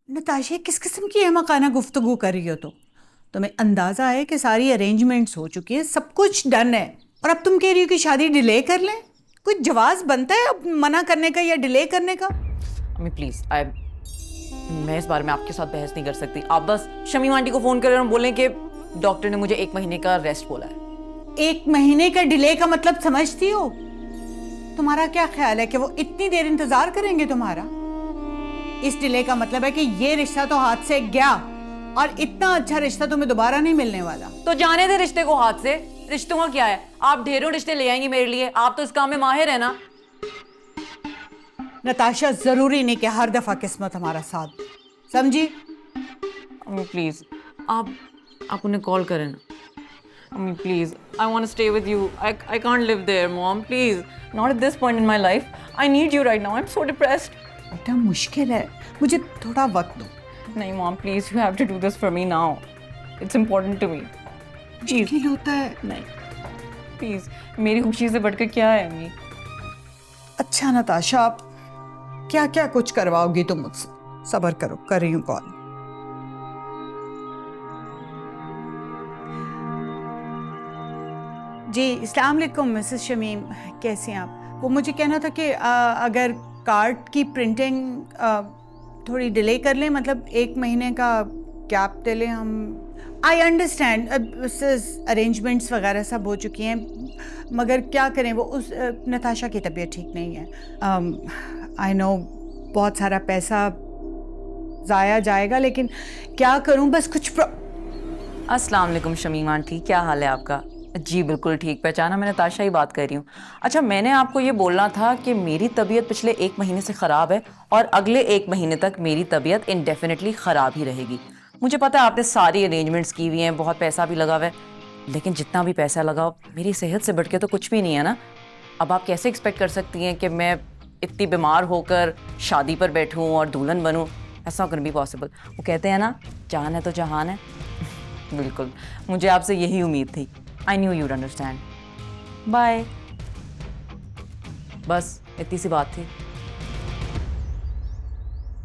नताशा, किस किस्म की अहमकाना गुफ्तगू कर रही हो तुम्हें अंदाजा है कि सारी अरेंजमेंट्स हो चुकी हैं, सब कुछ डन है, और अब तुम कह रही हो कि शादी डिले कर लें? कुछ जवाब बनता है अब मना करने का या डिले करने का? अम्मी प्लीज, मैं इस बारे में आपके साथ बहस नहीं कर सकती। आप बस शमीम आंटी को फोन करें और बोलें कि डॉक्टर ने मुझे 1 महीने का रेस्ट बोला है। 1 महीने का डिले का मतलब समझती हो? तुम्हारा क्या ख्याल है कि वो इतनी देर इंतजार करेंगे तुम्हारा? इस डिले का मतलब है कि ये रिश्ता तो हाथ से गया, और इतना अच्छा रिश्ता तुम्हें दोबारा नहीं मिलने वाला। तो जाने दे रिश्ते को हाथ से। रिश्तों का क्या है? आप ढेरों रिश्ते ले आएंगी मेरे लिए, आप तो इस काम में माहिर है ना। नताशा, जरूरी नहीं कि हर दफा किस्मत हमारा साथ दे, समझी? अम्मी प्लीज, आप उन्हें कॉल करें ना। अम्मी please, I want to stay with you. I can't live there mom, please not at this point in my life. I need you right now, I am so depressed. बेटा, मुश्किल है, मुझे थोड़ा वक्त दो। नहीं mom please, you have to do this for me now. It's important to me. मुश्किल होता है। नहीं प्लीज, मेरी खुशी से बढ़कर क्या है अम्मी? अच्छा नताशा, आप क्या क्या कुछ करवाओगी तुम मुझसे? सब्र करो, कर रही हूँ कॉल। जी, अस्सलाम वालेकुम मिसेस शमीम, कैसी हैं आप? वो मुझे कहना था कि अगर कार्ड की प्रिंटिंग थोड़ी डिले कर लें, मतलब 1 महीने का गैप दे लें हम। आई अंडरस्टैंड, अरेंजमेंट्स वगैरह सब हो चुकी हैं, मगर क्या करें, वो उस नताशा की तबीयत ठीक नहीं है। आई नो बहुत सारा पैसा ज़ाया जाएगा, लेकिन क्या करूं, बस कुछ अस्सलाम वालेकुम शमीम आंटी, क्या हाल है आपका? जी बिल्कुल ठीक पहचाना, मैं नताशा ही बात कर रही हूँ। अच्छा, मैंने आपको ये बोलना था कि मेरी तबीयत पिछले 1 महीने से ख़राब है और अगले 1 महीने तक मेरी तबीयत इंडेफिनेटली ख़राब ही रहेगी। मुझे पता है आपने सारी अरेंजमेंट्स की हुई हैं, बहुत पैसा भी लगा हुआ है, लेकिन जितना भी पैसा लगा मेरी सेहत से बढ़ के तो कुछ भी नहीं है ना। अब आप कैसे एक्सपेक्ट कर सकती हैं कि मैं इतनी बीमार होकर शादी पर बैठूँ और दुल्हन बनूँ? ऐसा नॉट बी पॉसिबल। वो कहते हैं ना, जान है तो जहान है। बिल्कुल, मुझे आपसे यही उम्मीद थी। I knew you'd understand. Bye. बस इतनी सी बात थी।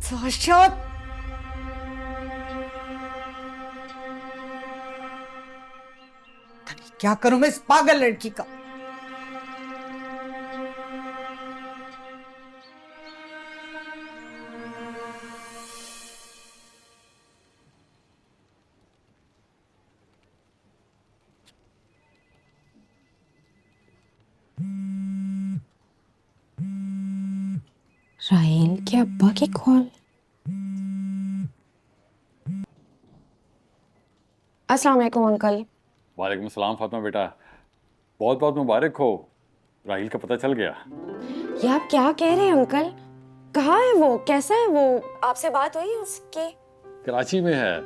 शाश्वत। क्या करूं मैं इस पागल लड़की का? राहील के अब्बा की कॉल। अस्सलाम वालेकुम अंकल। वालेकुम सलाम फातिमा बेटा, बहुत बहुत मुबारक हो। राहील का पता चल गया? ये आप क्या कह रहे हैं अंकल? कहाँ है वो? कैसा है वो? आपसे बात हुई उसकी? कराची में है,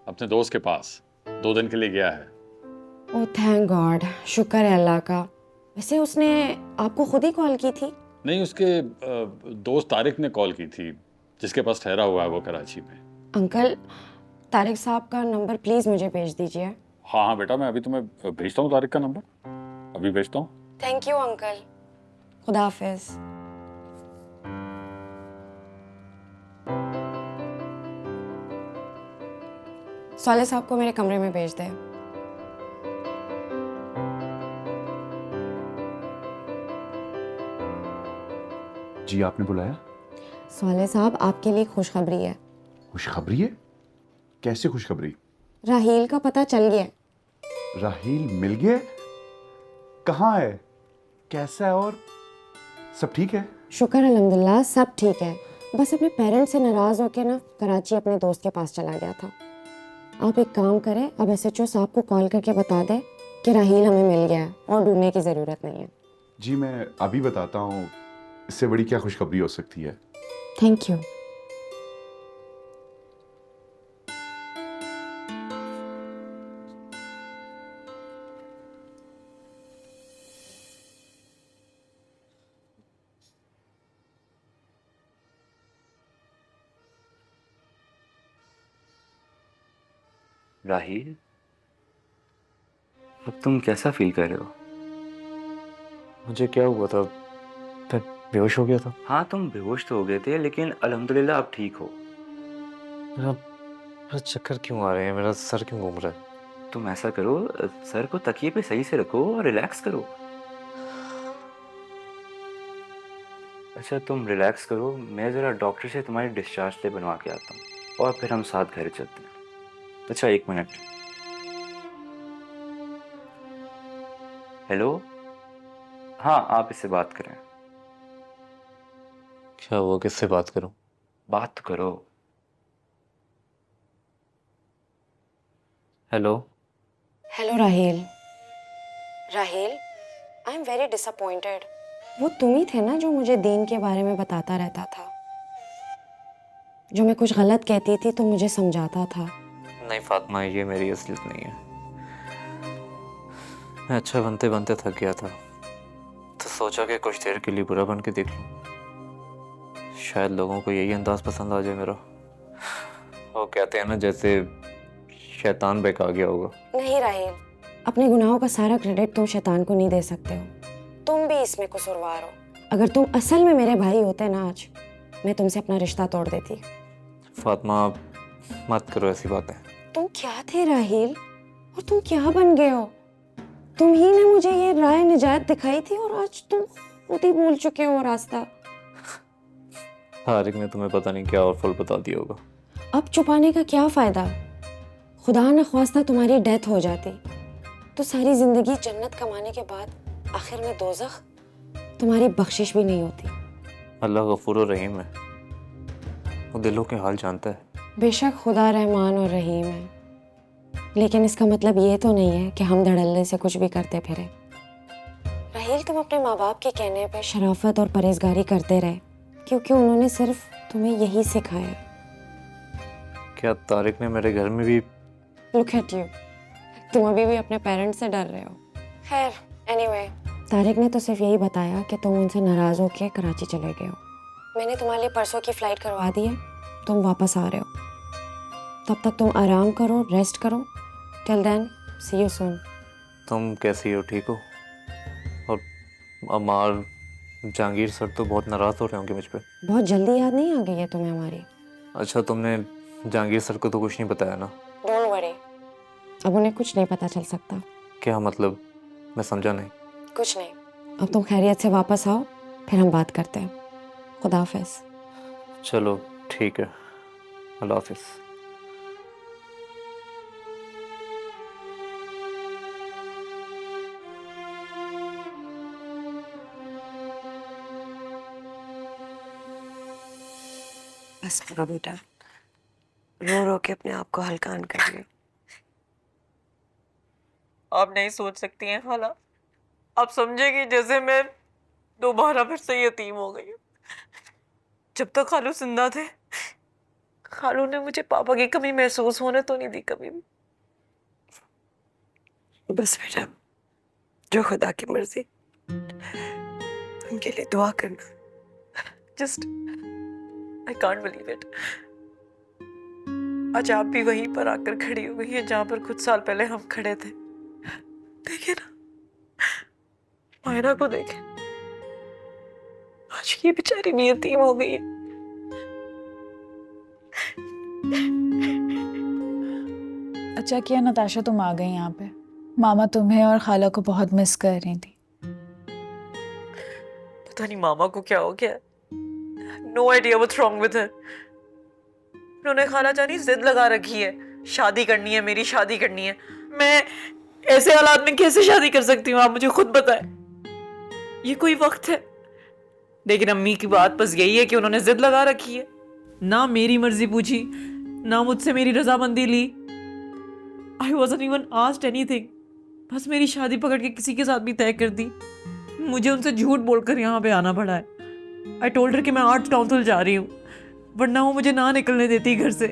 अपने दोस्त के पास 2 दिन के लिए गया है। ओह थैंक गॉड, शुक्र है अल्लाह का। वैसे उसने आपको खुद ही कॉल की थी? नहीं, उसके दोस्त तारिक ने कॉल की थी, जिसके पास ठहरा हुआ है वो कराची में। अंकल, तारिक साहब का नंबर प्लीज़ मुझे भेज दीजिए। हाँ हाँ बेटा, मैं अभी तुम्हें भेजता हूँ तारिक का नंबर, अभी भेजता हूँ। थैंक यू अंकल, खुदा हाफिज। साले साहब को मेरे कमरे में भेज दे। जी, आपने बुलाया? साले साहब, आपके लिए खुशखबरी है। खुशखबरी है? कैसे खुशखबरी? राहील का पता चल गया। राहील मिल गया? कहाँ है, कैसा है, और सब ठीक है? शुक्र अल्हम्दुलिल्लाह, सब ठीक है। बस अपने पेरेंट्स से नाराज़ होकर ना कराची अपने दोस्त के पास चला गया था। आप एक काम करें, अब एसएचओ साहब को कॉल करके बता दें कि राहील हमें मिल गया है और ढूंढने की ज़रूरत नहीं है। जी, मैं अभी बताता हूँ, इससे बड़ी क्या खुशखबरी हो सकती है। Thank you. राहील, अब तुम कैसा फील कर रहे हो? मुझे क्या हुआ था? मैं बेहोश हो गया था। हाँ, तुम बेहोश तो हो गए थे, लेकिन अल्हम्दुलिल्लाह अब ठीक हो। मेरा चक्कर क्यों आ रहे हैं, मेरा सर क्यों घूम रहा है? तुम ऐसा करो, सर को तकिए पे सही से रखो और रिलैक्स करो। अच्छा तुम रिलैक्स करो, मैं ज़रा डॉक्टर से तुम्हारी डिस्चार्ज ले बनवा के आता हूँ और फिर हम साथ घर चलते हैं। अच्छा 1 मिनट। हेलो, हाँ आप इससे बात करें। क्या हुआ, किससे बात करूं? बात तो करो। Hello. Hello Raheel. Raheel, I am very disappointed. वो तुम ही थे ना जो मुझे दीन के बारे में बताता रहता था, जो मैं कुछ गलत कहती थी तो मुझे समझाता था। नहीं फातिमा, ये मेरी असलियत नहीं है। मैं अच्छा बनते बनते थक गया था, तो सोचा कि कुछ देर के लिए बुरा बन के देख लूं। शायद लोगों को यही अंदाज पसंद आ जाए मेरा। वो कहते हैं ना, जैसे शैतान बहका गया होगा। नहीं राहील, अपने गुनाहों का सारा क्रेडिट तुम शैतान को नहीं दे सकते हो। तुम भी इसमें कसूरवार हो। अगर तुम असल में मेरे भाई होते ना, आज मैं तुमसे अपना रिश्ता तोड़ देती। फातिमा मत करो ऐसी बातें। तुम क्या थे राहील, और तुम क्या बन गए हो? तुम ही ने मुझे ये राह निजात दिखाई थी और आज तुम खुद ही भूल चुके हो रास्ता। तारिक ने तुम्हें पता नहीं क्या और फल बता दिया होगा। अब छुपाने का क्या फायदा? खुदा न ख्वास्ता तुम्हारी डेथ हो जाती तो सारी जिंदगी जन्नत कमाने के बाद आखिर में दोज़ख, तुम्हारी बख्शिश भी नहीं होती। अल्लाह गफूर और रहीम है, वो दिलों के हाल जानता है। बेशक खुदा रहमान और रहीम है, लेकिन इसका मतलब ये तो नहीं है कि हम धड़ल्ले से कुछ भी करते फिरे। राहील, तुम अपने माँ बाप के कहने पे शराफत और परहेजगारी करते रहे क्योंकि उन्होंने सिर्फ तुम्हें यही सिखाया। क्या तारिक ने मेरे घर में भी? लुक एट यू, तुम अभी भी अपने पेरेंट्स से डर रहे हो। खैर एनीवे, तारिक ने तो सिर्फ यही बताया कि तुम उनसे नाराज़ होकर कराची चले गए हो। मैंने तुम्हारे लिए परसों की फ़्लाइट करवा दी है, तुम वापस आ रहे हो। तब तक तुम आराम करो, रेस्ट करो। Till then see you soon. तुम कैसी हो, ठीक हो? और अमार, जहांगीर सर तो बहुत नाराज़ हो रहे होंगे मुझ पे। बहुत जल्दी याद नहीं आ गई है तुम्हें हमारी? अच्छा तुमने जहांगीर सर को तो कुछ नहीं बताया ना? डोंट वरी, अब उन्हें कुछ नहीं पता चल सकता। क्या मतलब, मैं समझा नहीं। कुछ नहीं, अब तुम खैरियत से वापस आओ, फिर हम बात करते हैं। खुदा हाफिज़। चलो ठीक है, अल्लाह हाफिज़। बस करो बेटा, रो रो के अपने आप को हल्कान कर लो। आप नहीं सोच सकती हैं खाला, आप समझेगी जैसे मैं दोबारा फिर से यतीम हो गई हूँ। जब तक खालू जिंदा थे, खालू ने मुझे पापा की कमी महसूस होने तो नहीं दी कभी भी। बस बेटा, जो खुदा की मर्जी, उनके लिए दुआ करना। Just I can't believe it, आज आप भी वहीं पर आकर खड़ी हो गई हैं जहां पर कुछ साल पहले हम खड़े थे। देखे ना, मायरा को देखे, आज ये बेचारी भी यतीम हो गई है। अच्छा किया नताशा तुम आ गई यहाँ पे। मामा तुम्हें और खाला को बहुत मिस कर रही थी। पता नहीं मामा को क्या हो गया, no idea what's wrong with her. उन्होंने खाला जानी जिद लगा रखी है, शादी करनी है, मेरी शादी करनी है। मैं ऐसे हालात में कैसे शादी कर सकती हूँ, आप मुझे खुद बताएं। ये कोई वक्त है? लेकिन अम्मी की बात बस यही है कि उन्होंने जिद लगा रखी है, ना मेरी मर्जी पूछी, ना मुझसे मेरी रजामंदी ली। I wasn't even asked anything, बस मेरी शादी पकड़ के किसी के साथ भी तय कर दी। मुझे उनसे झूठ बोलकर यहाँ पे आना पड़ा है। आई टोल्ड हर कि मैं आर्ट्स काउंसिल जा रही हूँ, वरना वो मुझे ना निकलने देती घर से।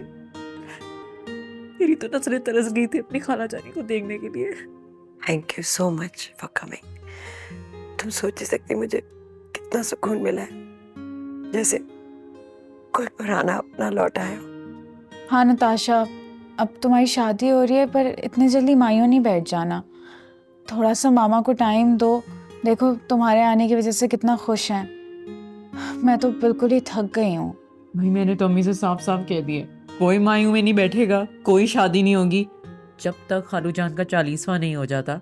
मेरी तो नजरें तरस गई थी अपनी खाला जानी को देखने के लिए। Thank you so much for coming. तुम सोच नहीं सकती मुझे कितना सुकून मिला है, जैसे कोई पुराना अपना लौट आया हो। हाँ नताशा, अब तुम्हारी शादी हो रही है, पर इतनी जल्दी मायूं नहीं बैठ जाना। थोड़ा सा मामा को टाइम दो। देखो तुम्हारे आने की वजह से कितना खुश हैं। मैं तो बिल्कुल ही थक गई हूँ। भाई मैंने तो अम्मी से साफ साफ कह दिया, कोई मायूं में नहीं बैठेगा, कोई शादी नहीं होगी जब तक खालू जान का 40वां नहीं हो जाता,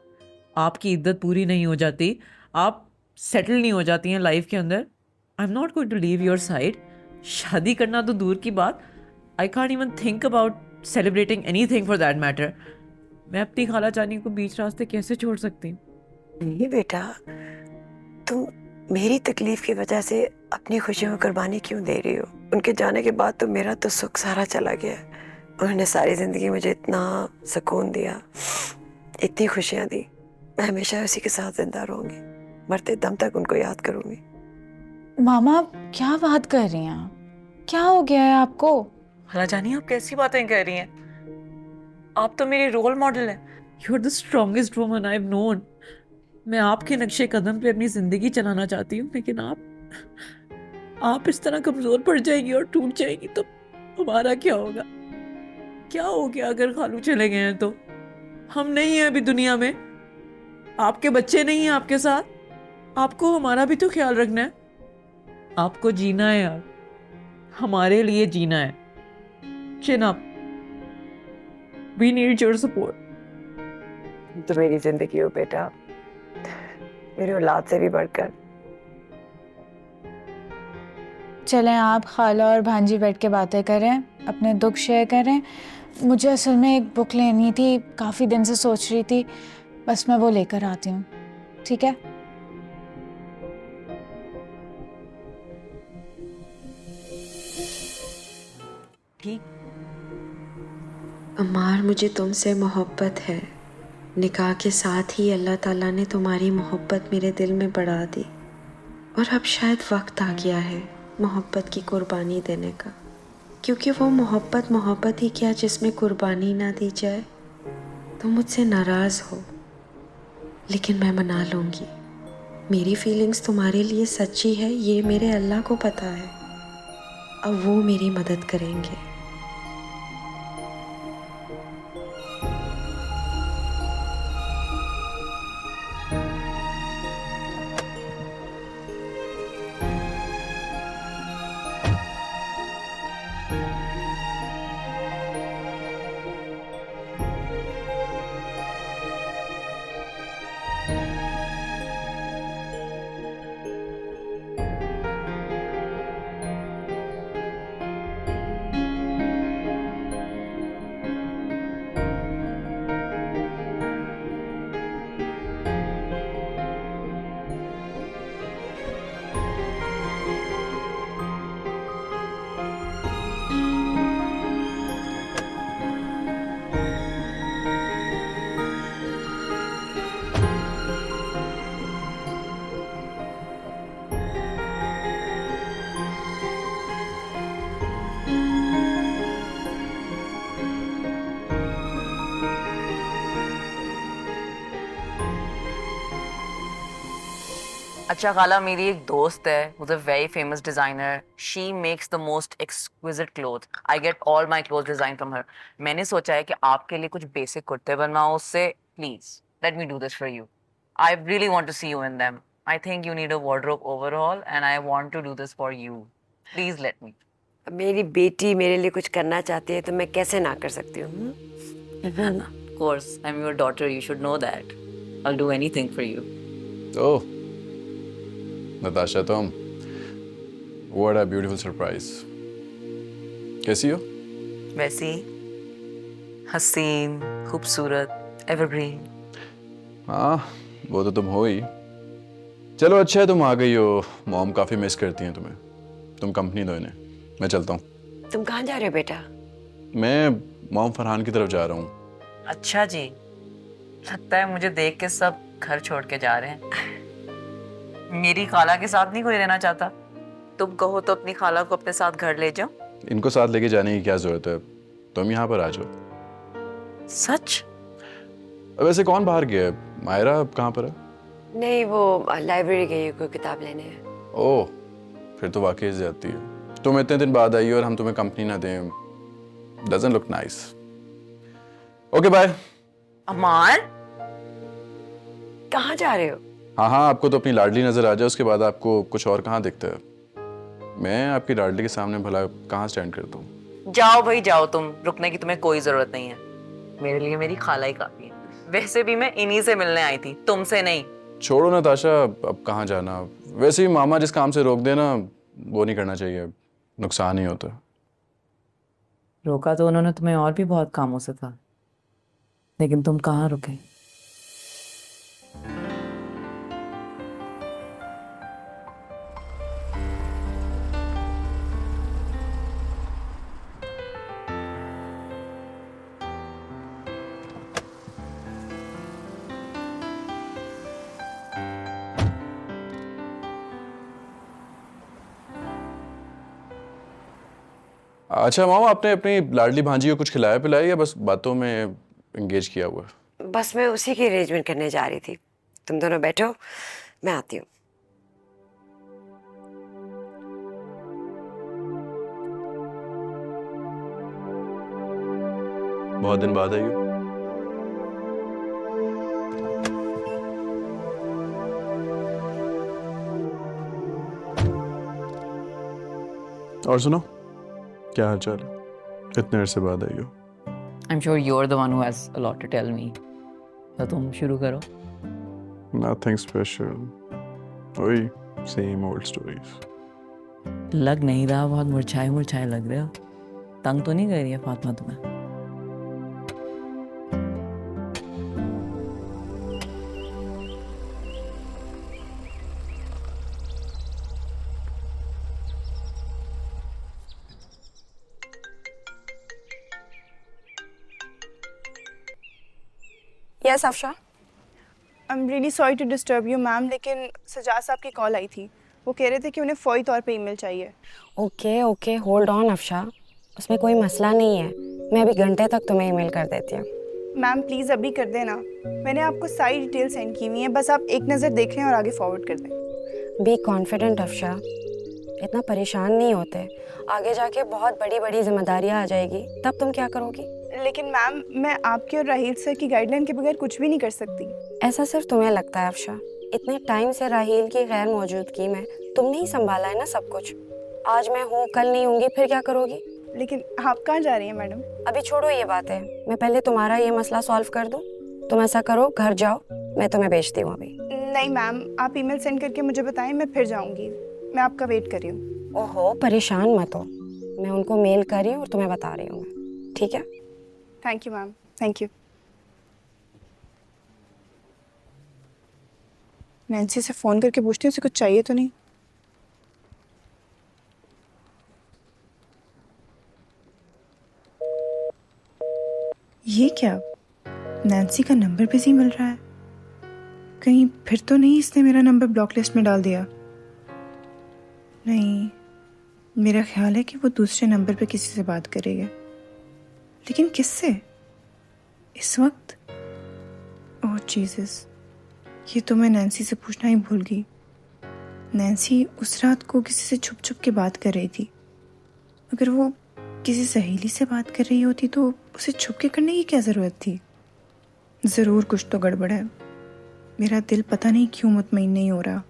आपकी इद्दत पूरी नहीं हो जाती, आप सेटल नहीं हो जाती हैं लाइफ के अंदर। I am not going to leave your side. शादी करना तो दूर की बात, I can't even think about celebrating anything for that matter. मैं अपनी खाला जानी को बीच रास्ते कैसे छोड़ सकती हूँ? नहीं बेटा, तुम मेरी तकलीफ की वजह से अपनी खुशियों को कुर्बानी क्यों दे रही हो? उनके जाने के बाद तो मेरा तो सुख सारा चला गया। उन्होंने सारी जिंदगी मुझे इतना सुकून दिया, इतनी खुशियां दी। मैं हमेशा उसी के साथ जिंदा रहूंगी, मरते दम तक उनको याद करूंगी। मामा क्या बात कर रही हैं आप? क्या हो गया है आपको? खाला जानी आप कैसी बातें कर रही हैं? आप तो मेरी रोल मॉडल हैं। You are the strongest woman I have known. मैं आपके नक्शे कदम पे अपनी जिंदगी चलाना चाहती हूँ, लेकिन आप इस तरह कमजोर पड़ जाएगी और टूट जाएगी तो हमारा क्या होगा? क्या हो गया अगर खालू चले गए हैं तो? हम नहीं हैं अभी दुनिया में, आपके बच्चे नहीं हैं आपके साथ, आपको हमारा भी तो ख्याल रखना है। आपको जीना है यार, हमारे लिए जीना है। Chin up, we need your support. तो मेरी जिंदगी हो बेटा, मेरी औलाद से भी बढ़कर। चलें आप खाला और भांजी बैठ के बातें करें, अपने दुख शेयर करें। मुझे असल में एक बुक लेनी थी, काफ़ी दिन से सोच रही थी, बस मैं वो लेकर आती हूँ, ठीक है? ठीक। अम्मार, मुझे तुमसे मोहब्बत है। निकाह के साथ ही अल्लाह ताला ने तुम्हारी मोहब्बत मेरे दिल में बढ़ा दी, और अब शायद वक्त आ गया है मोहब्बत की कुर्बानी देने का, क्योंकि वो मोहब्बत ही क्या जिसमें कुर्बानी ना दी जाए। तुम मुझसे नाराज़ हो, लेकिन मैं मना लूँगी। मेरी फीलिंग्स तुम्हारे लिए सच्ची है, ये मेरे अल्लाह को पता है। अब वो मेरी मदद करेंगे। अच्छा खाला, मेरी एक दोस्त है, who's a very famous designer. She makes the most exquisite clothes. I get all my clothes designed from her. मैंने सोचा है कि आपके लिए कुछ बेसिक कुर्ते बनवाओ उससे. Please, let me do this for you. I really want to see you in them. I think you need a wardrobe overhaul and I want to do this for you. Please let me. मेरी बेटी मेरे लिए कुछ करना चाहती है तो मैं कैसे ना कर सकती हूँ? Of course, I'm your daughter. You should know that. I'll do anything for you. Oh, Natasha, तुम what a beautiful surprise. कैसी हो? वैसी हसीन, खूबसूरत, एवरग्रीन। हाँ, वो तो तुम हो ही। चलो अच्छा है तुम आ गई हो, मॉम काफ़ी मिस करती हैं तुम्हें। तुम कंपनी दो इन्हें, मैं चलता हूँ। तुम कहाँ जा रहे हो बेटा? मैं मॉम फरहान की तरफ जा रहा हूँ। अच्छा जी, लगता है मुझे देख के सब घर छोड़ के जा रहे हैं। मेरी खाला के साथ नहीं कोई रहना चाहता? तुम कहो तो अपनी खाला को अपने साथ घर ले जाओ। इनको साथ लेके जाने की क्या जरूरत है, तुम यहाँ पर आ जाओ। सच? वैसे कौन बाहर गया है? मायरा कहाँ पर है? नहीं, वो लाइब्रेरी गई है कोई किताब लेने। ओह, फिर तो वाकई ज्यादती है। तुम इतने दिन बाद आई हो और हम तुम्हें कंपनी ना दें, doesn't look nice. Okay bye. Aman, कहाँ जा रहे हो? हाँ, आपको तो अपनी लाडली नजर आ जाए, उसके बाद आपको कुछ और कहाँ दिखता है। मैं आपकी लाडली के सामने भला कहाँ स्टैंड करता हूँ? जाओ भाई जाओ, तुम रुकने की तुम्हें कोई जरूरत नहीं है। मेरे लिए मेरी खाला ही काफी है। वैसे भी मैं इन्हीं से मिलने आई थी, तुमसे नहीं। छोड़ो ना ताशा, अब कहाँ जाना। वैसे भी मामा जिस काम से रोक देना वो नहीं करना चाहिए, नुकसान ही होता है। रोका तो उन्होंने तुम्हें और भी बहुत कामों से था, लेकिन तुम कहाँ रुके। अच्छा मामा, आपने अपनी लाडली भांजी को कुछ खिलाया पिलाया या बस बातों में एंगेज किया हुआ है? बस मैं उसी की अरेंजमेंट करने जा रही थी। तुम दोनों बैठो, मैं आती हूँ। बहुत दिन बाद आई हो। और सुनो, क्या हाल चाल है? इतने अरसे बाद आई हो। I'm sure you're the one who has a lot to tell me. तो तुम शुरू करो। Nothing special. वही same old stories. लग नहीं रहा, बहुत मुरझाए मुरझाए लग रहे हो। तंग तो नहीं कर रही है फातिमा तुम्हें? Yes Afsha, I am really sorry to disturb you ma'am, लेकिन सजाद साहब की कॉल आई थी। वो कह रहे थे कि उन्हें फ़ौरी तौर पे ईमेल चाहिए। Okay okay, hold on Afsha, उसमें कोई मसला नहीं है। मैं अभी घंटे तक तुम्हें ईमेल कर देती हूँ। मैम प्लीज़ अभी कर देना। मैंने आपको सारी डिटेल सेंड की हुई हैं, बस आप एक नज़र देख लें और आगे फॉरवर्ड कर दें। बी कॉन्फिडेंट अफशा, इतना परेशान नहीं होते। आगे जाके बहुत बड़ी बड़ी जिम्मेदारियाँ आ जाएगी, तब तुम क्या करोगी? लेकिन मैम मैं आपके और राहील सर की गाइडलाइन के बगैर कुछ भी नहीं कर सकती। ऐसा सिर्फ तुम्हें लगता है अफशा। इतने टाइम से राहील की गैर मौजूदगी में तुमने ही संभाला है ना सब कुछ। आज मैं हूँ, कल नहीं होंगी, फिर क्या करोगी? लेकिन आप कहाँ जा रही हैं मैडम? अभी छोड़ो ये बातें, मैं पहले तुम्हारा ये मसला सॉल्व कर दूँ। तुम ऐसा करो, घर जाओ, मैं तुम्हें भेजती हूँ अभी। नहीं मैम, आप ईमेल सेंड करके मुझे बताएं, मैं फिर जाऊँगी। मैं आपका वेट कर रही हूँ। ओहो, परेशान मत हो, मैं उनको मेल कर रही हूँ और तुम्हें बता रही हूँ मैं, ठीक है? Thank you ma'am, thank you. Nancy से फ़ोन करके पूछती हूँ उसे कुछ चाहिए तो नहीं। ये क्या, नैन्सी का नंबर बिजी मिल रहा है? कहीं फिर तो नहीं इसने मेरा नंबर ब्लॉक लिस्ट में डाल दिया? नहीं, मेरा ख्याल है कि वो दूसरे नंबर पे किसी से बात करेगा। लेकिन किससे इस वक्त? ओह जीसस, ये तो मैं नैन्सी से पूछना ही भूल गई। नैन्सी उस रात को किसी से छुप छुप के बात कर रही थी। अगर वो किसी सहेली से बात कर रही होती तो उसे छुप के करने की क्या ज़रूरत थी? ज़रूर कुछ तो गड़बड़ है। मेरा दिल पता नहीं क्यों मुतमईन नहीं हो रहा।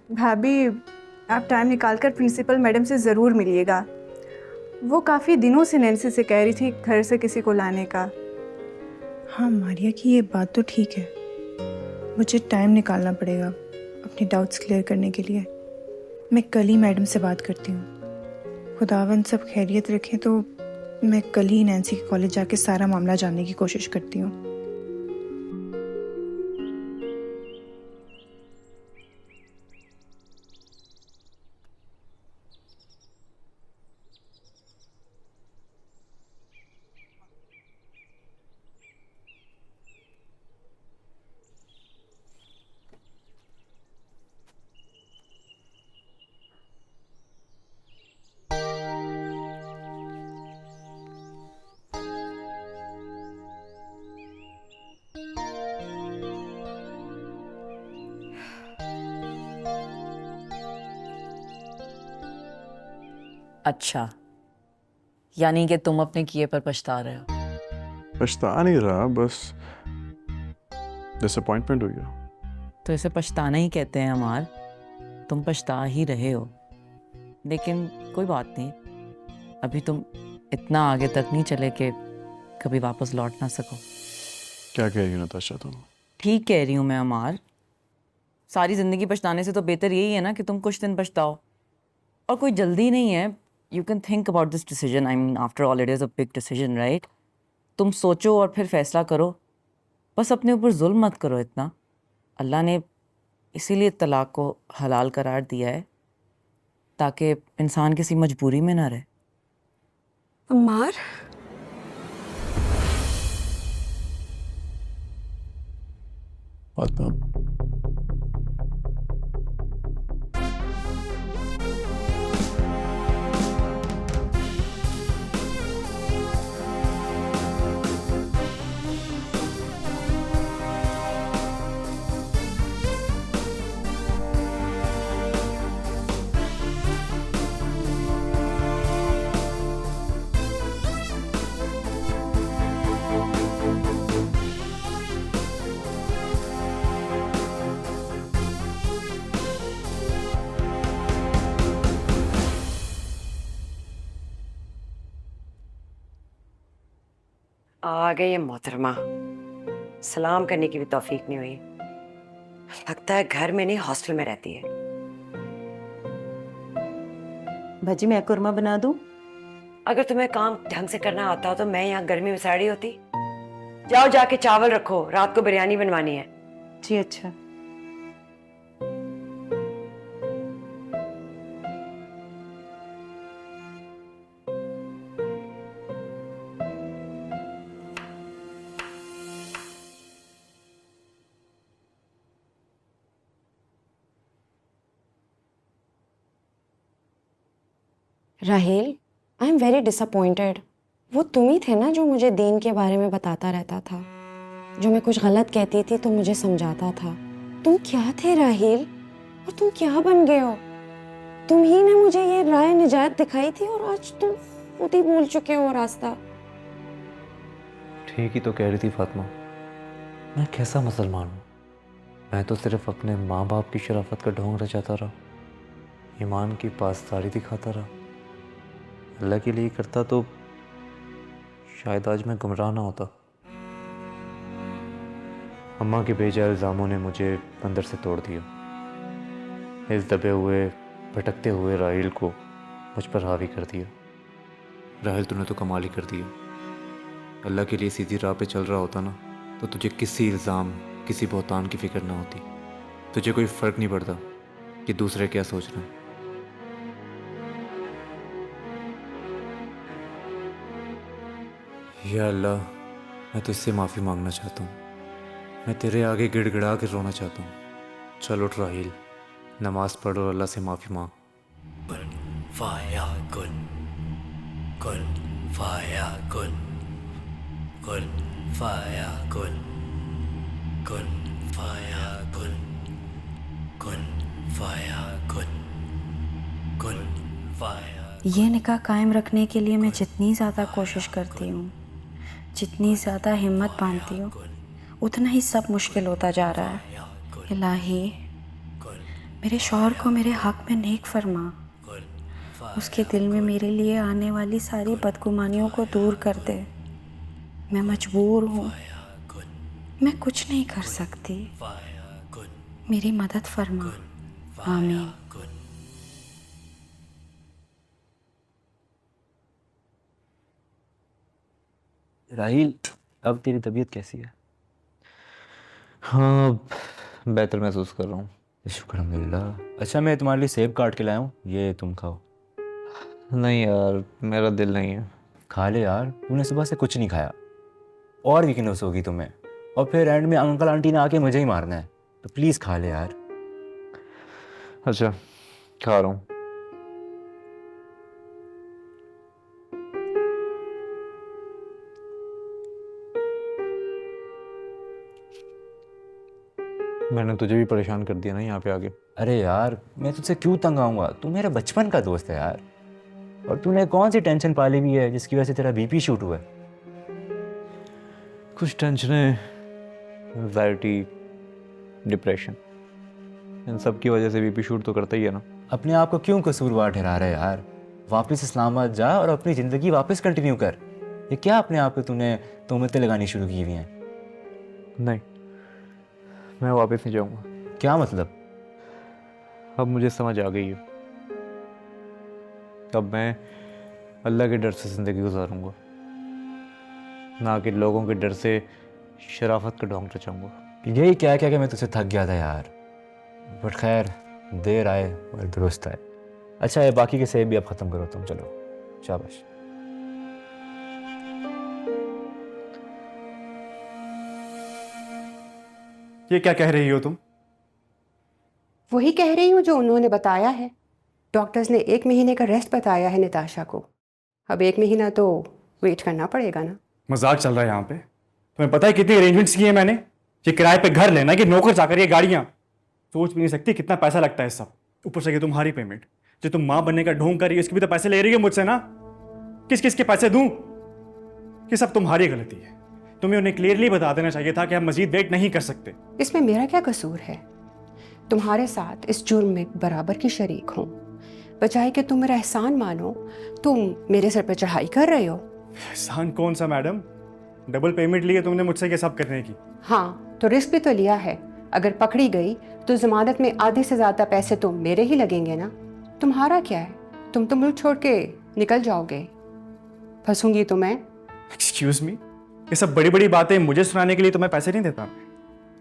भाभी, आप टाइम निकाल कर प्रिंसिपल मैडम से ज़रूर मिलिएगा। वो काफ़ी दिनों से नैन्सी से कह रही थी घर से किसी को लाने का। हाँ मारिया की ये बात तो ठीक है, मुझे टाइम निकालना पड़ेगा अपने डाउट्स क्लियर करने के लिए। मैं कल ही मैडम से बात करती हूँ। खुदावंद सब खैरियत रखें तो मैं कल ही नैन्सी के कॉलेज जाके सारा मामला जानने की कोशिश करती हूँ। अच्छा, यानी कि तुम अपने किए पर पछता रहे हो। पछता नहीं रहा, बस डिसअपॉइंटमेंट हो गया। तो इसे पछताना ही कहते हैं अमार। तुम पछता ही रहे हो, लेकिन कोई बात नहीं, अभी तुम इतना आगे तक नहीं चले कि कभी वापस लौट ना सको। क्या कह रही हो नताशा तुम? ठीक कह रही हूँ मैं अमार। सारी ज़िंदगी पछताने से तो बेहतर यही है ना कि तुम कुछ दिन पछताओ। और कोई जल्दी नहीं है। You can think about this decision. I mean after all it is a big decision, right? तुम सोचो और फिर फैसला करो। बस अपने ऊपर जुल्म मत करो इतना। अल्लाह ने इसीलिए तलाक को हलाल करार दिया है, ताकि इंसान किसी मजबूरी में ना रहे। अम्मार, फातिमा, आ गई है मोहतरमा। सलाम करने की भी तौफीक नहीं हुई। लगता है घर में नहीं हॉस्टल में रहती है। भजी मैं कुरमा बना दूं? अगर तुम्हें काम ढंग से करना आता हो तो मैं यहाँ गर्मी में सड़ी होती। जाओ जाके चावल रखो, रात को बिरयानी बनवानी है। जी अच्छा। राहील, आई एम वेरी डिसअपॉइंटेड। वो तुम ही थे ना जो मुझे दीन के बारे में बताता रहता था, जो मैं कुछ गलत कहती थी तो मुझे समझाता था। तुम क्या थे राहील, और तुम क्या बन गए हो? तुम ही ने मुझे ये राह निजात दिखाई थी और आज तुम खुद ही भूल चुके हो रास्ता। ठीक ही तो कह रही थी फातिमा, मैं कैसा मुसलमान हूँ? मैं तो सिर्फ अपने माँ बाप की शराफत का ढोंग रचाता रहा, ईमान की पासदारी दिखाता रहा। अल्लाह के लिए करता तो शायद आज मैं गुमराह ना होता। अम्मा के बेजा इल्ज़ामों ने मुझे अंदर से तोड़ दिया। इस दबे हुए भटकते हुए राहिल को मुझ पर हावी कर दिया। राहिल, तूने तो कमाल ही कर दिया। अल्लाह के लिए सीधी राह पे चल रहा होता ना तो तुझे किसी इल्ज़ाम, किसी बहतान की फ़िक्र ना होती। तुझे कोई फ़र्क नहीं पड़ता कि दूसरे क्या सोच रहे हैं। या अल्लाह, मैं तुझसे माफ़ी मांगना चाहता हूँ। मैं तेरे आगे गिड़गिड़ा के रोना चाहता हूँ। चल उठ राहील, नमाज पढ़ और अल्लाह से माफ़ी मांग। कुन फाया कुन, कुन फाया कुन, कुन फाया कुन, कुन फाया कुन, कुन फाया कुन, कुन फाया। ये निकाह कायम रखने के लिए मैं जितनी ज़्यादा कोशिश करती हूँ, जितनी ज़्यादा हिम्मत बांधती हूँ, उतना ही सब मुश्किल होता जा रहा है। इलाही, मेरे शौहर को मेरे हक़ में नेक फरमा। उसके दिल में मेरे लिए आने वाली सारी बदगुमानियों को दूर कर दे। मैं मजबूर हूँ, मैं कुछ नहीं कर सकती। मेरी मदद फरमा। आमीन। राहील, अब तेरी तबीयत कैसी है? हाँ, बेहतर महसूस कर रहा हूँ। शुक्र अल्हम्दुलिल्लाह। अच्छा, मैं तुम्हारे लिए सेब काट के लाया हूँ, ये तुम खाओ। नहीं यार, मेरा दिल नहीं है। खा ले यार, तूने सुबह से कुछ नहीं खाया और वीकनेस होगी तुम्हें, और फिर एंड में अंकल आंटी ने आके मुझे ही मारना है। तो प्लीज़ खा ले यार। अच्छा, खा रहा हूँ। मैंने तुझे भी परेशान कर दिया ना यहाँ पे आके। अरे यार, मैं तुझसे क्यों तंग आऊँगा? तू मेरा बचपन का दोस्त है यार। और तूने कौन सी टेंशन पाली हुई है जिसकी वजह से तेरा बीपी शूट हुआ है? कुछ टेंशनें, एंजाइटी, डिप्रेशन, इन सब की वजह से बीपी शूट तो करता ही है ना। अपने आप को क्यों कसूरवार ठहरा रहा है यार? वापस इस्लामाबाद जा और अपनी ज़िंदगी वापस कंटिन्यू कर। ये क्या अपने आप पे तूने तोहमतें लगानी शुरू की हुई हैं? नहीं, मैं वापस नहीं जाऊंगा। क्या मतलब? अब मुझे समझ आ गई है। अब मैं अल्लाह के डर से ज़िंदगी गुजारूंगा, ना कि लोगों के डर से शराफत का ढोंग रचाऊंगा। यही क्या क्या कि मैं तुझसे थक गया था यार। बट खैर, देर आए और दुरुस्त आए। अच्छा है, बाकी के सेब भी अब ख़त्म करो तुम। चलो, शाबाश। ये क्या कह रही हो तुम? वही कह रही हूँ जो उन्होंने बताया है। डॉक्टर्स ने 1 महीने का रेस्ट बताया है निताशा को। अब 1 महीना तो वेट करना पड़ेगा ना। मजाक चल रहा है यहाँ पे? तुम्हें पता है कितने अरेंजमेंट्स किए मैंने? ये किराए पे घर लेना, कि नौकर चाकर, ये गाड़ियाँ। सोच भी नहीं सकती कितना पैसा लगता है सब। ऊपर से ये तुम्हारी पेमेंट, जो तुम माँ बनने का ढोंग कर रही हो, इसके भी तो पैसे ले रही हो मुझसे ना। किस किस के पैसे दूं? ये सब तुम्हारी गलती है। तुम्हें उन्हें क्लियरली बता देना चाहिए था कि हम मजीद वेट नहीं कर सकते। इसमें मेरा क्या कसूर है? तुम्हारे साथ इस जुर्म में बराबर की शरीक हूँ। बजाय कि तुम मेरा एहसान मानो, तुम मेरे सर पे चढ़ाई कर रहे हो। एहसान कौन सा मैडम? डबल पेमेंट ली है तुमने मुझसे ये सब करने की। हाँ, तो रिस्क भी तो लिया है। अगर पकड़ी गई तो जमानत में आधे से ज़्यादा पैसे तो मेरे ही लगेंगे ना। तुम्हारा क्या है? तुम तो मुल्क छोड़ के निकल जाओगे। फंसूंगी तो मैं। एक्सक्यूज मी, ये सब बड़ी बड़ी बातें मुझे सुनाने के लिए तुम्हें पैसे नहीं देता।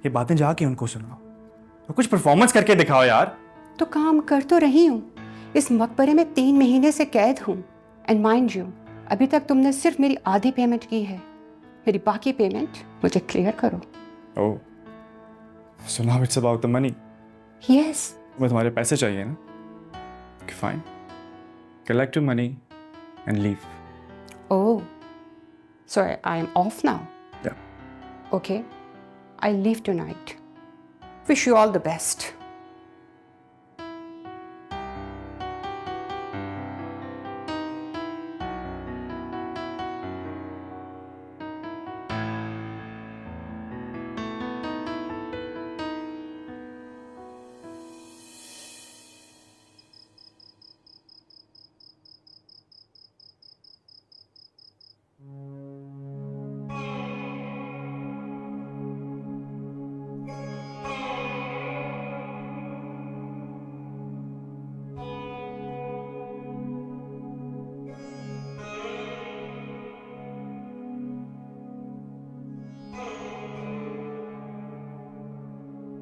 ये बातें जाके उनको सुनाओ, तो कुछ परफॉर्मेंस करके दिखाओ यार। तो काम कर तो रही हूँ। इस मकबरे में 3 महीने से कैद हूँ। एंड माइंड यू, अभी तक तुमने सिर्फ मेरी आधी पेमेंट की है। मेरी बाकी पेमेंट मुझे क्लियर करो। ओह, so now it's about the money. Yes. तुम्हें तुम्हारे पैसे चाहिए ना? Okay, fine. Collect your money and leave. Oh, so I am off now? Yeah. Okay, I'll leave tonight. Wish you all the best.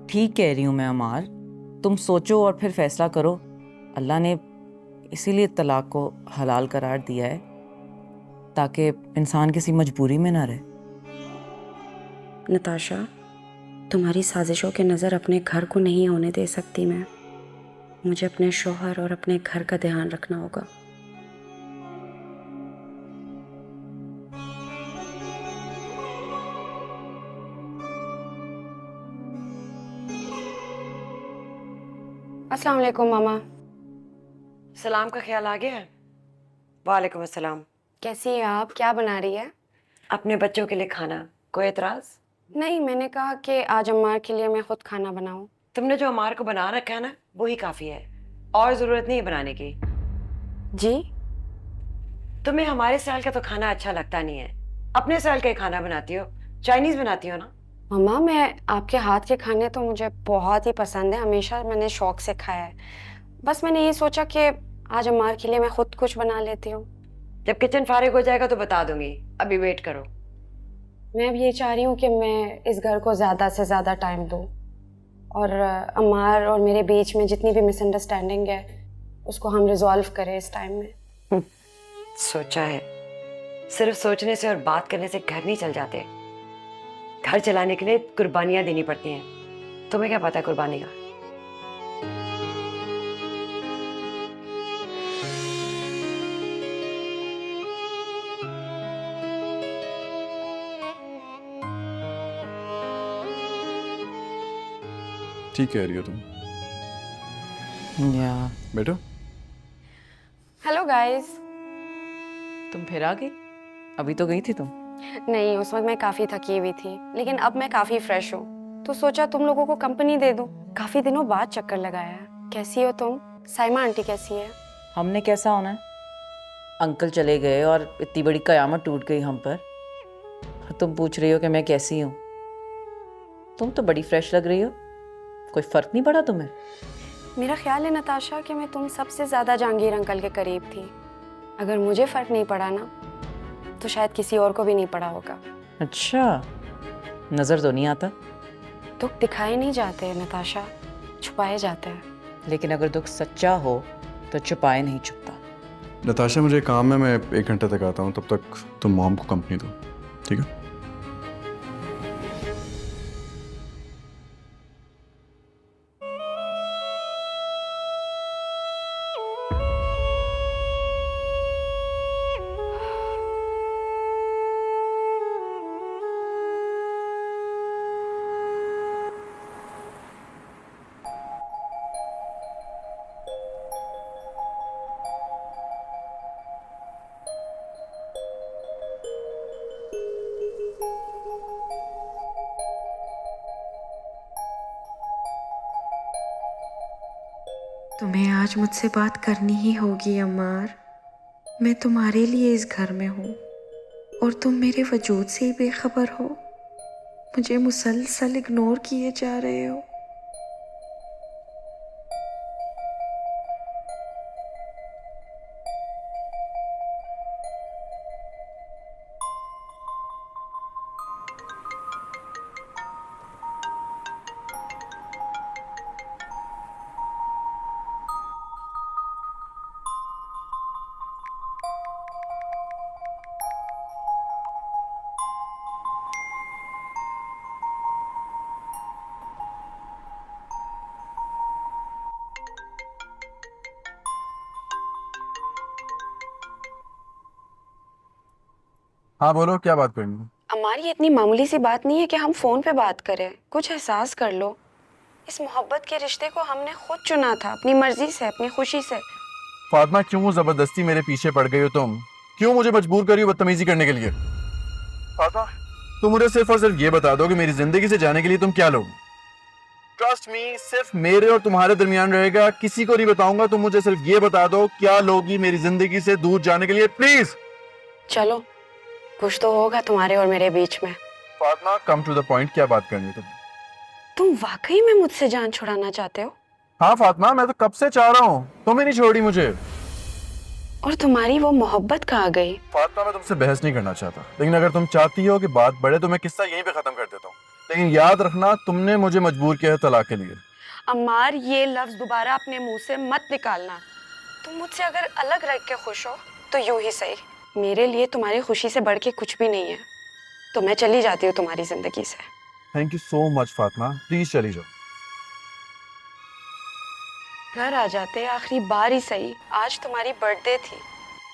ठीक कह रही हूँ मैं अमार, तुम सोचो और फिर फैसला करो। अल्लाह ने इसीलिए तलाक को हलाल करार दिया है ताकि इंसान किसी मजबूरी में ना रहे। नताशा, तुम्हारी साजिशों के नज़र अपने घर को नहीं होने दे सकती मैं। मुझे अपने शौहर और अपने घर का ध्यान रखना होगा। अस्सलाम वालेकुम मामा। सलाम का ख्याल आ गया है? वालेकुम अस्सलाम। कैसी हैं आप? क्या बना रही है? अपने बच्चों के लिए खाना। कोई एतराज़? नहीं, मैंने कहा कि आज अम्मार के लिए मैं खुद खाना बनाऊं। तुमने जो अम्मार को बना रखा है ना, वही काफ़ी है, और ज़रूरत नहीं है बनाने की। जी? तुम्हें हमारे स्टाइल का तो खाना अच्छा लगता नहीं है। अपने स्टाइल का ही खाना बनाती हो, चाइनीज़ बनाती हो ना? मम्मा, मैं आपके हाथ के खाने तो मुझे बहुत ही पसंद है। हमेशा मैंने शौक से खाया है। बस मैंने ये सोचा कि आज अम्मार के लिए मैं खुद कुछ बना लेती हूँ। जब किचन फारिग हो जाएगा तो बता दूंगी, अभी वेट करो। मैं अब ये चाह रही हूँ कि मैं इस घर को ज़्यादा से ज़्यादा टाइम दूँ, और अम्मार और मेरे बीच में जितनी भी मिसअंडरस्टैंडिंग है उसको हम रिजॉल्व करें इस टाइम में। सोचा है, सिर्फ सोचने से और बात करने से घर नहीं चल जाते। घर चलाने के लिए कुर्बानियां देनी पड़ती हैं। तुम्हें क्या पता है कुर्बानी का? ठीक कह रही हो तुम। या बैठो। Hello guys. तुम फिर आ गई? अभी तो गई थी तुम। नहीं, उस वक्त मैं काफ़ी थकी हुई थी, लेकिन अब मैं काफ़ी फ्रेश हूँ, तो सोचा तुम लोगों को कंपनी दे दूँ। काफ़ी दिनों बाद चक्कर लगाया है। कैसी हो तुम? साइमा आंटी कैसी है? हमने कैसा होना है? अंकल चले गए और इतनी बड़ी कयामत टूट गई हम पर, और तुम पूछ रही हो कि मैं कैसी हूँ। तुम तो बड़ी फ्रेश लग रही हो, कोई फ़र्क नहीं पड़ा तुम्हें? मेरा ख्याल है नताशा कि मैं तुम सबसे ज़्यादा जहांगीर अंकल के करीब थी। अगर मुझे फ़र्क नहीं पड़ा ना, तो शायद किसी और को भी नहीं पड़ा होगा। अच्छा, नज़र तो नहीं आता। दुख दिखाए नहीं जाते नताशा, छुपाए जाते हैं। लेकिन अगर दुख सच्चा हो तो छुपाए नहीं छुपता। नताशा मुझे काम है, मैं 1 घंटे तक आता हूँ, तब तक तुम मॉम को कंपनी दो, ठीक है? तुम्हें आज मुझसे बात करनी ही होगी अम्मार। मैं तुम्हारे लिए इस घर में हूँ और तुम मेरे वजूद से ही बेखबर हो। मुझे मुसलसल इग्नोर किए जा रहे हो। हाँ बोलो, क्या बात करनी है? हमारी इतनी मामूली सी बात नहीं है कि हम फ़ोन पे बात करें। कुछ एहसास कर लो। इस मोहब्बत के रिश्ते को हमने खुद चुना था, अपनी मर्जी से, अपनी खुशी से। फातिमा, क्यों जबरदस्ती मेरे पीछे पड़ गई हो तुम? क्यों मुझे मजबूर करी हो बदतमीजी करने के लिए? फातिमा, तुम मुझे सिर्फ और सिर्फ ये बता दो कि मेरी जिंदगी से जाने के लिए तुम क्या लोगे? ट्रस्ट मी, सिर्फ मेरे और तुम्हारे दरमियान रहेगा, किसी को नहीं बताऊंगा। तुम मुझे सिर्फ ये बता दो, क्या लोगी मेरी जिंदगी से दूर जाने के लिए, प्लीज? चलो, कुछ तो होगा तुम्हारे और मेरे बीच में। Fatima, come to the point, क्या बात करनी है तुम वाकई में मुझसे जान छुड़ाना चाहते हो? हाँ फातिमा, मैं तो कब से चाह रहा हूँ, तुम ही नहीं छोड़ी मुझे। और तुम्हारी वो मोहब्बत कहाँ गई? फातिमा, मैं तुमसे बहस नहीं करना चाहता, लेकिन अगर तुम चाहती हो कि बात बढ़े तो मैं किस्सा यहीं पे खत्म कर देता हूँ। लेकिन याद रखना, तुमने मुझे मजबूर किया है तलाक के लिए। अम्मार, ये लफ्ज दोबारा अपने मुंह से मत निकालना। तुम मुझसे अगर अलग रह के खुश हो तो यूं ही सही। मेरे लिए तुम्हारी खुशी से बढ़ के कुछ भी नहीं है, तो मैं चली जाती हूँ तुम्हारी जिंदगी से। Thank you so much Fatima, please चली जाओ। घर आ जाते आखिरी बार ही सही। आज तुम्हारी बर्थडे थी,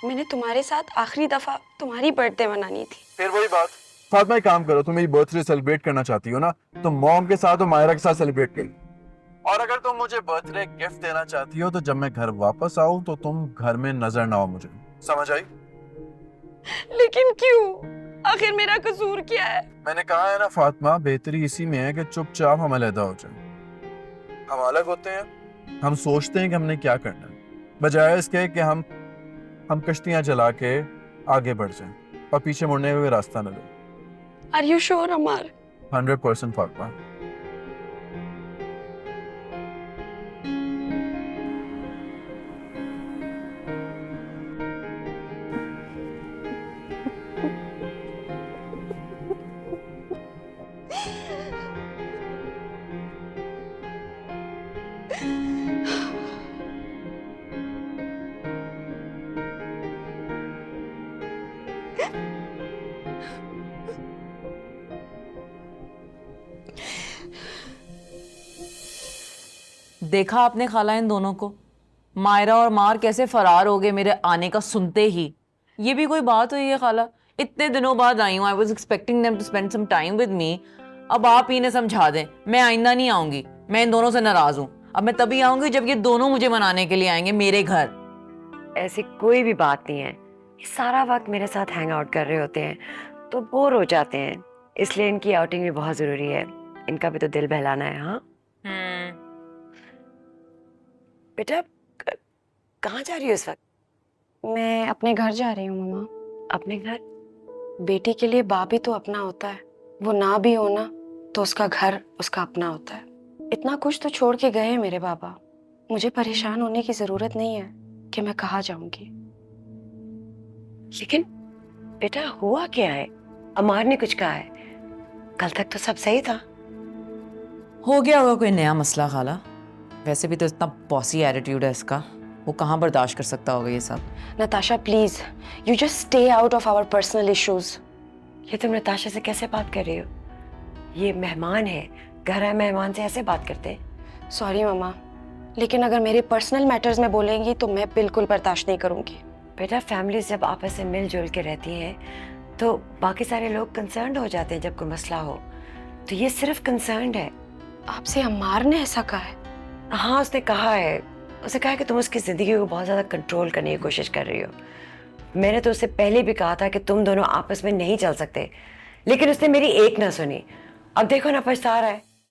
मैंने तुम्हारे साथ आखिरी दफा तुम्हारी बर्थडे मनानी थी। फिर वही बात। फातिमा, एक काम करो, तुम मेरी बर्थडे सेलिब्रेट करना चाहती हो ना, तो मॉम के साथ और मायरा के साथ सेलिब्रेट करो। और अगर तुम मुझे बर्थडे गिफ्ट देना चाहती हो तो जब मैं घर वापस आऊं तो तुम घर में नजर ना आओ मुझे, समझ आई? लेकिन क्यों? आखिर मेरा कसूर क्या है? मैंने कहा है ना फातिमा, बेहतरी इसी में है कि चुपचाप हम अलग हो जाए। हम अलग होते हैं, हम सोचते हैं कि हमने क्या करना है, बजाय इसके कि हम कश्तियां चला के आगे बढ़ जाएं और पीछे मुड़ने का कोई रास्ता न ले। Are you sure, अमर? 100% फातिमा। देखा आपने खाला इन दोनों को? मायरा और मार कैसे फरार हो गए मेरे आने का सुनते ही। ये भी कोई बात हुई है खाला? इतने दिनों बाद आई हूँ, I was expecting them to spend some time with me. अब आप ही इन्हें समझा दें, मैं आइंदा नहीं आऊंगी। मैं इन दोनों से नाराज हूँ। अब मैं तभी आऊंगी जब ये दोनों मुझे मनाने के लिए आएंगे मेरे घर। ऐसी कोई भी बात नहीं है। ये सारा वक्त मेरे साथ हैंग आउट कर रहे होते हैं। तो बोर हो जाते हैं, इसलिए इनकी आउटिंग भी बहुत जरूरी है। इनका भी तो दिल बहलाना है। हाँ बेटा, कहाँ जा रही हो इस वक्त? मैं अपने घर जा रही हूँ मम्मा। अपने घर? बेटी के लिए बाप भी तो अपना होता है, वो ना भी हो ना तो उसका घर उसका अपना होता है। इतना कुछ तो छोड़ के गए हैं मेरे बाबा, मुझे परेशान होने की जरूरत नहीं है कि मैं कहाँ जाऊंगी। लेकिन बेटा हुआ क्या है? अमार ने कुछ कहा है? कल तक तो सब सही था। हो गया होगा कोई नया मसला खाला। वैसे भी तो इतना बॉसी एटीट्यूड है इसका, वो कहाँ बर्दाश्त कर सकता होगा ये सब। Natasha please, you just stay out of our personal issues. ये तुम नताशा से कैसे बात कर रही हो? ये मेहमान है, घर आए मेहमान से ऐसे बात करते हैं? सॉरी मम्मा, लेकिन अगर मेरे पर्सनल मैटर्स में बोलेंगी तो मैं बिल्कुल बर्दाश्त नहीं करूंगी। बेटा फैमिली जब आपस में मिलजुल के रहती हैं तो बाकी सारे लोग कंसर्न्ड हो जाते हैं जब कोई मसला हो। तो ये सिर्फ कंसर्न्ड है। आपसे अम्मार ने ऐसा कहा है? हाँ उसने कहा है। उसे कहा है कि तुम उसकी ज़िंदगी को बहुत ज़्यादा कंट्रोल करने की कोशिश कर रही हो। मैंने तो उससे पहले भी कहा था कि तुम दोनों आपस में नहीं चल सकते, लेकिन उसने मेरी एक ना सुनी। अब देखो ना पछता रहा है।